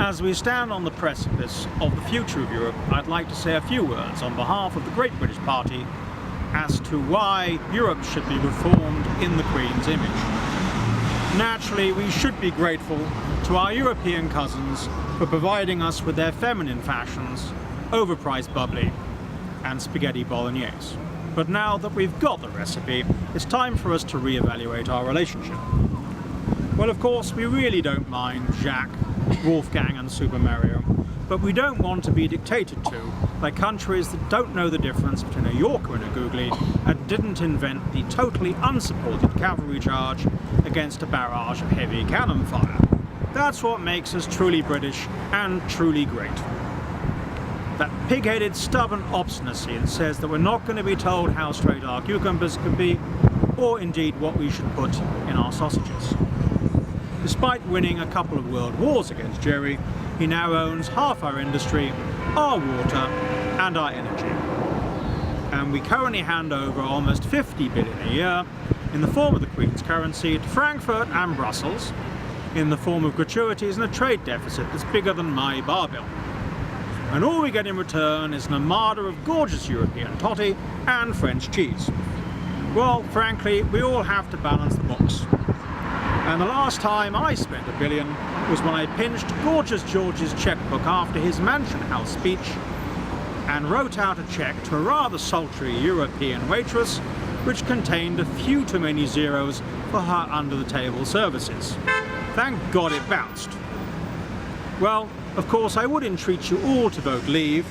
As we stand on the precipice of the future of Europe, I'd like to say a few words on behalf of the Great British Party as to why Europe should be reformed in the Queen's image. Naturally, we should be grateful to our European cousins for providing us with their feminine fashions, overpriced bubbly, and spaghetti bolognese. But now that we've got the recipe, it's time for us to re-evaluate our relationship. Well, of course, we really don't mind Jack, Wolfgang and Super Mario, but we don't want to be dictated to by countries that don't know the difference between a Yorker and a Googly and didn't invent the totally unsupported cavalry charge against a barrage of heavy cannon fire. That's what makes us truly British and truly great. That pig-headed, stubborn obstinacy that says that we're not going to be told how straight our cucumbers can be, or indeed what we should put in our sausages. Despite winning a couple of world wars against Jerry, he now owns half our industry, our water and our energy. And we currently hand over almost 50 billion a year in the form of the Queen's currency to Frankfurt and Brussels, in the form of gratuities and a trade deficit that's bigger than my bar bill. And all we get in return is an armada of gorgeous European toddy and French cheese. Well, frankly, we all have to balance the books. And the last time I spent $1 billion was when I pinched Gorgeous George's checkbook after his Mansion House speech and wrote out a cheque to a rather sultry European waitress which contained a few too many zeros for her under-the-table services. Thank God it bounced. Well, of course I would entreat you all to vote Leave,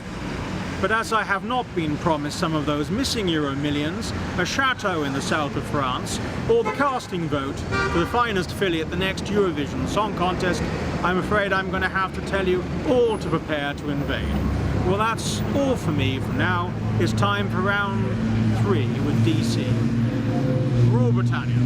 but as I have not been promised some of those missing Euro millions, a chateau in the south of France, or the casting vote for the finest filly at the next Eurovision Song Contest, I'm afraid I'm going to have to tell you all to prepare to invade. Well, that's all for me for now. It's time for round 3 with DC. Rule Britannia.